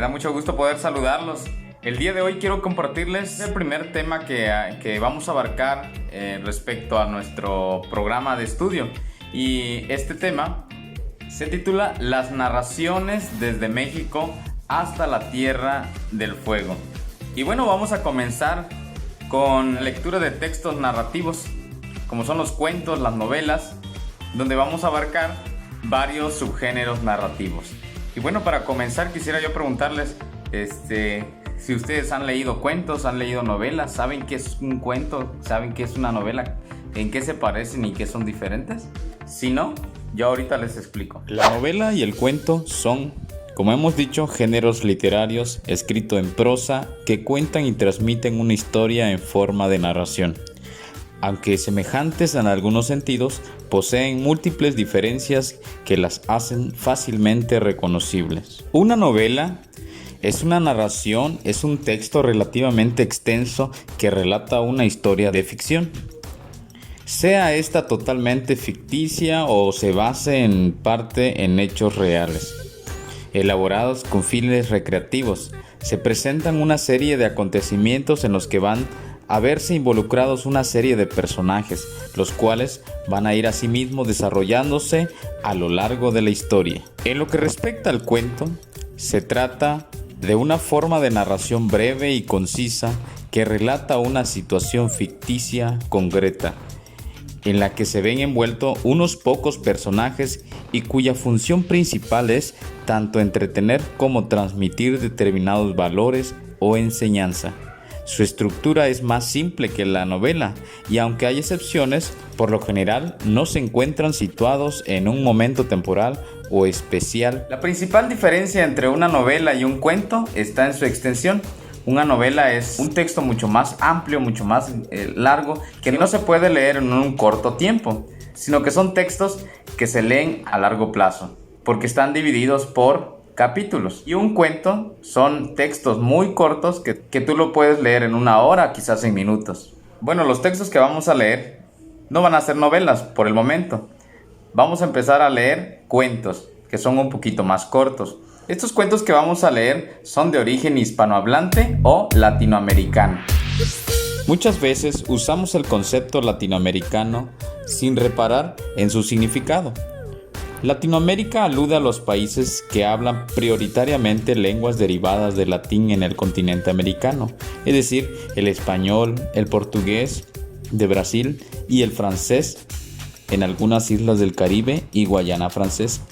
Me da mucho gusto poder saludarlos. El día de hoy quiero compartirles el primer tema que vamos a abarcar respecto a nuestro programa de estudio. Y este tema se titula Las narraciones desde México hasta la Tierra del Fuego. Y bueno, vamos a comenzar con lectura de textos narrativos, como son los cuentos, las novelas, donde vamos a abarcar varios subgéneros narrativos. Y bueno, para comenzar quisiera yo preguntarles si ustedes han leído cuentos, han leído novelas, ¿saben qué es un cuento? ¿Saben qué es una novela? ¿En qué se parecen y qué son diferentes? Si no, yo ahorita les explico. La novela y el cuento son, como hemos dicho, géneros literarios escritos en prosa que cuentan y transmiten una historia en forma de narración. Aunque semejantes en algunos sentidos, poseen múltiples diferencias que las hacen fácilmente reconocibles. Una novela es una narración, es un texto relativamente extenso que relata una historia de ficción. Sea esta totalmente ficticia o se base en parte en hechos reales, elaborados con fines recreativos, se presentan una serie de acontecimientos en los que van a verse involucrados una serie de personajes, los cuales van a ir asimismo desarrollándose a lo largo de la historia. En lo que respecta al cuento, se trata de una forma de narración breve y concisa que relata una situación ficticia concreta, en la que se ven envueltos unos pocos personajes y cuya función principal es tanto entretener como transmitir determinados valores o enseñanza. Su estructura es más simple que la novela y aunque hay excepciones, por lo general no se encuentran situados en un momento temporal o especial. La principal diferencia entre una novela y un cuento está en su extensión. Una novela es un texto mucho más amplio, mucho más largo, que no se puede leer en un corto tiempo, sino que son textos que se leen a largo plazo, porque están divididos por capítulos. Y un cuento son textos muy cortos que tú lo puedes leer en una hora, quizás en minutos. Bueno, los textos que vamos a leer no van a ser novelas por el momento. Vamos a empezar a leer cuentos, que son un poquito más cortos. Estos cuentos que vamos a leer son de origen hispanohablante o latinoamericano. Muchas veces usamos el concepto latinoamericano sin reparar en su significado. Latinoamérica alude a los países que hablan prioritariamente lenguas derivadas del latín en el continente americano, es decir, el español, el portugués de Brasil y el francés en algunas islas del Caribe y Guayana Francesa.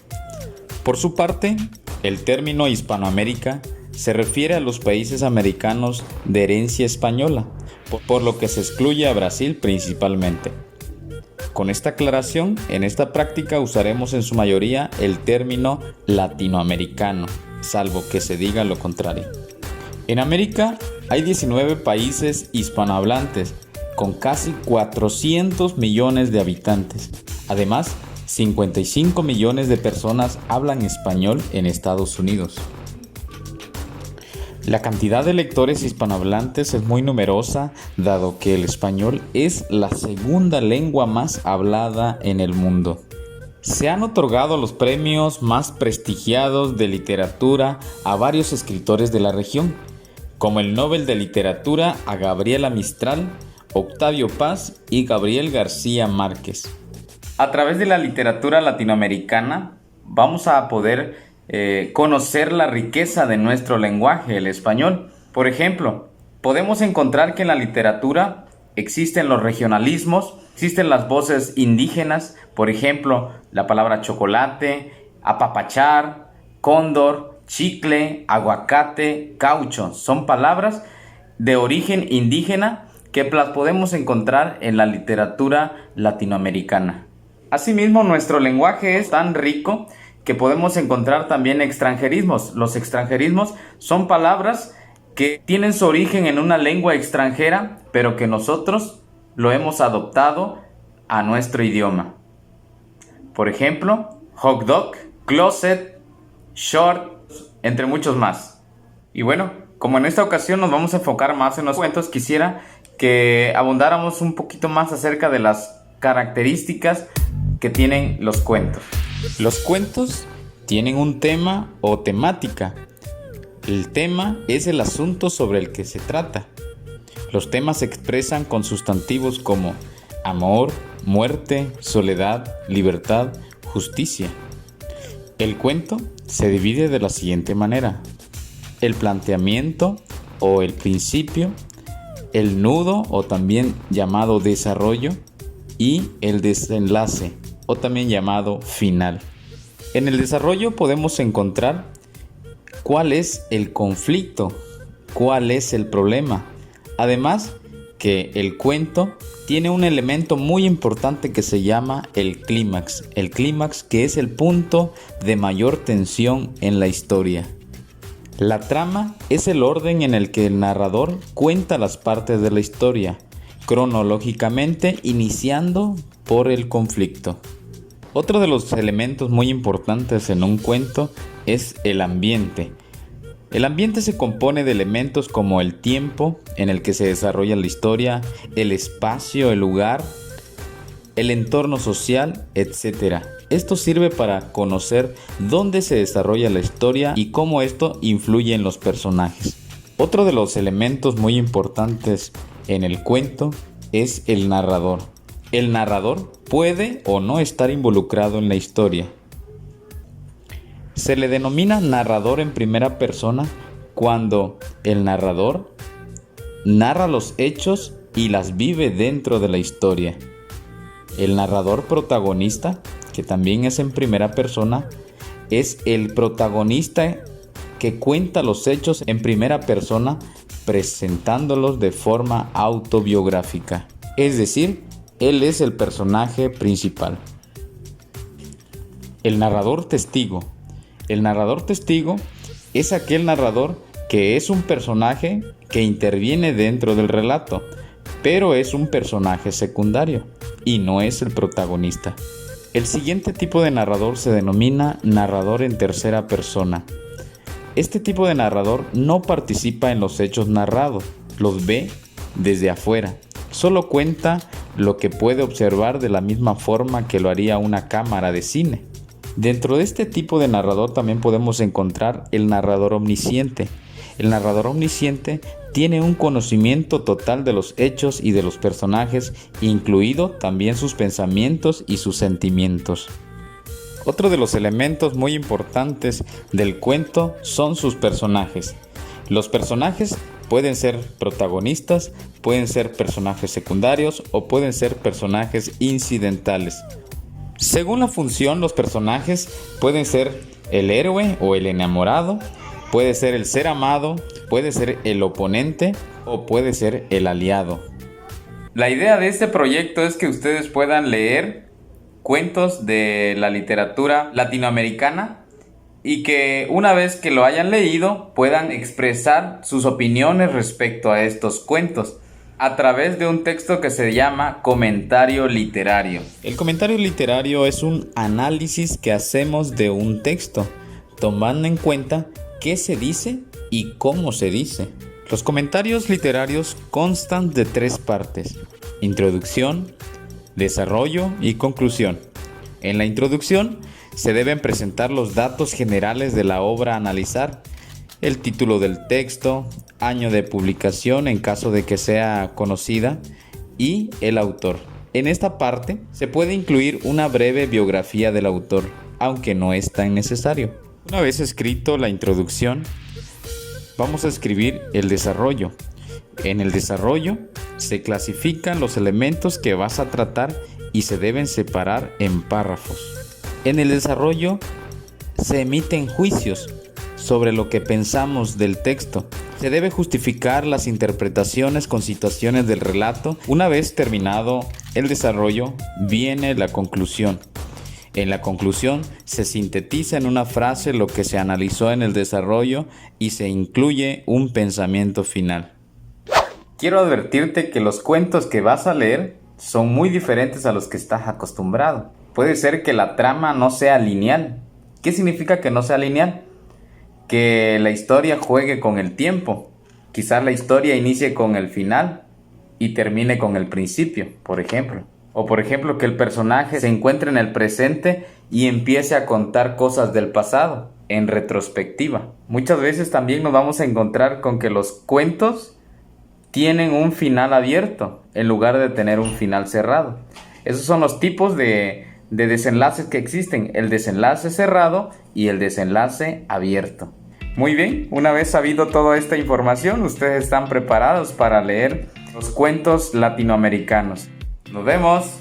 Por su parte, el término Hispanoamérica se refiere a los países americanos de herencia española, por lo que se excluye a Brasil principalmente. Con esta aclaración, en esta práctica usaremos en su mayoría el término latinoamericano, salvo que se diga lo contrario. En América hay 19 países hispanohablantes, con casi 400 millones de habitantes. Además, 55 millones de personas hablan español en Estados Unidos. La cantidad de lectores hispanohablantes es muy numerosa, dado que el español es la segunda lengua más hablada en el mundo. Se han otorgado los premios más prestigiados de literatura a varios escritores de la región, como el Nobel de Literatura a Gabriela Mistral, Octavio Paz y Gabriel García Márquez. A través de la literatura latinoamericana vamos a poder conocer la riqueza de nuestro lenguaje, el español. Por ejemplo, podemos encontrar que en la literatura existen los regionalismos, existen las voces indígenas, por ejemplo, la palabra chocolate, apapachar, cóndor, chicle, aguacate, caucho. Son palabras de origen indígena que las podemos encontrar en la literatura latinoamericana. Asimismo, nuestro lenguaje es tan rico que podemos encontrar también extranjerismos. Los extranjerismos son palabras que tienen su origen en una lengua extranjera, pero que nosotros lo hemos adoptado a nuestro idioma. Por ejemplo, hot dog, closet, short, entre muchos más. Y bueno, como en esta ocasión nos vamos a enfocar más en los cuentos, quisiera que abundáramos un poquito más acerca de las características que tienen los cuentos. Los cuentos tienen un tema o temática El tema es el asunto sobre el que se trata. Los temas se expresan con sustantivos como amor, muerte, soledad, libertad, justicia. El cuento se divide de la siguiente manera: el planteamiento o el principio, el nudo o también llamado desarrollo y el desenlace o también llamado final. En el desarrollo podemos encontrar cuál es el conflicto, cuál es el problema. Además que el cuento tiene un elemento muy importante que se llama el clímax. El clímax, que es el punto de mayor tensión en la historia. La trama es el orden en el que el narrador cuenta las partes de la historia, cronológicamente iniciando por el conflicto. Otro de los elementos muy importantes en un cuento es el ambiente. El ambiente se compone de elementos como el tiempo en el que se desarrolla la historia, el espacio, el lugar, el entorno social, etc. Esto sirve para conocer dónde se desarrolla la historia y cómo esto influye en los personajes. Otro de los elementos muy importantes en el cuento es el narrador. El narrador puede o no estar involucrado en la historia. Se le denomina narrador en primera persona cuando el narrador narra los hechos y las vive dentro de la historia. El narrador protagonista, que también es en primera persona, es el protagonista que cuenta los hechos en primera persona presentándolos de forma autobiográfica. Es decir, él es el personaje principal. El narrador testigo. El narrador testigo es aquel narrador que es un personaje que interviene dentro del relato, pero es un personaje secundario y no es el protagonista. El siguiente tipo de narrador se denomina narrador en tercera persona. Este tipo de narrador no participa en los hechos narrados, los ve desde afuera. Solo cuenta lo que puede observar de la misma forma que lo haría una cámara de cine. Dentro de este tipo de narrador también podemos encontrar el narrador omnisciente. El narrador omnisciente tiene un conocimiento total de los hechos y de los personajes, incluido también sus pensamientos y sus sentimientos. Otro de los elementos muy importantes del cuento son sus personajes. Los personajes pueden ser protagonistas, pueden ser personajes secundarios o pueden ser personajes incidentales. Según la función, los personajes pueden ser el héroe o el enamorado, puede ser el ser amado, puede ser el oponente o puede ser el aliado. La idea de este proyecto es que ustedes puedan leer cuentos de la literatura latinoamericana y que una vez que lo hayan leído puedan expresar sus opiniones respecto a estos cuentos a través de un texto que se llama comentario literario. El comentario literario es un análisis que hacemos de un texto, tomando en cuenta qué se dice y cómo se dice. Los comentarios literarios constan de 3 partes: introducción, desarrollo y conclusión. En la introducción se deben presentar los datos generales de la obra a analizar, el título del texto, año de publicación en caso de que sea conocida y el autor. En esta parte se puede incluir una breve biografía del autor, aunque no es tan necesario. Una vez escrito la introducción, vamos a escribir el desarrollo. En el desarrollo se clasifican los elementos que vas a tratar y se deben separar en párrafos. En el desarrollo se emiten juicios sobre lo que pensamos del texto. Se debe justificar las interpretaciones con situaciones del relato. Una vez terminado el desarrollo, viene la conclusión. En la conclusión se sintetiza en una frase lo que se analizó en el desarrollo y se incluye un pensamiento final. Quiero advertirte que los cuentos que vas a leer son muy diferentes a los que estás acostumbrado. Puede ser que la trama no sea lineal. ¿Qué significa que no sea lineal? Que la historia juegue con el tiempo. Quizás la historia inicie con el final y termine con el principio, por ejemplo. O por ejemplo que el personaje se encuentre en el presente y empiece a contar cosas del pasado. en retrospectiva. Muchas veces también nos vamos a encontrar con que los cuentos tienen un final abierto en lugar de tener un final cerrado. Esos son los tipos de desenlaces que existen: el desenlace cerrado y el desenlace abierto. Muy bien, una vez sabido toda esta información, ustedes están preparados para leer los cuentos latinoamericanos. ¡Nos vemos!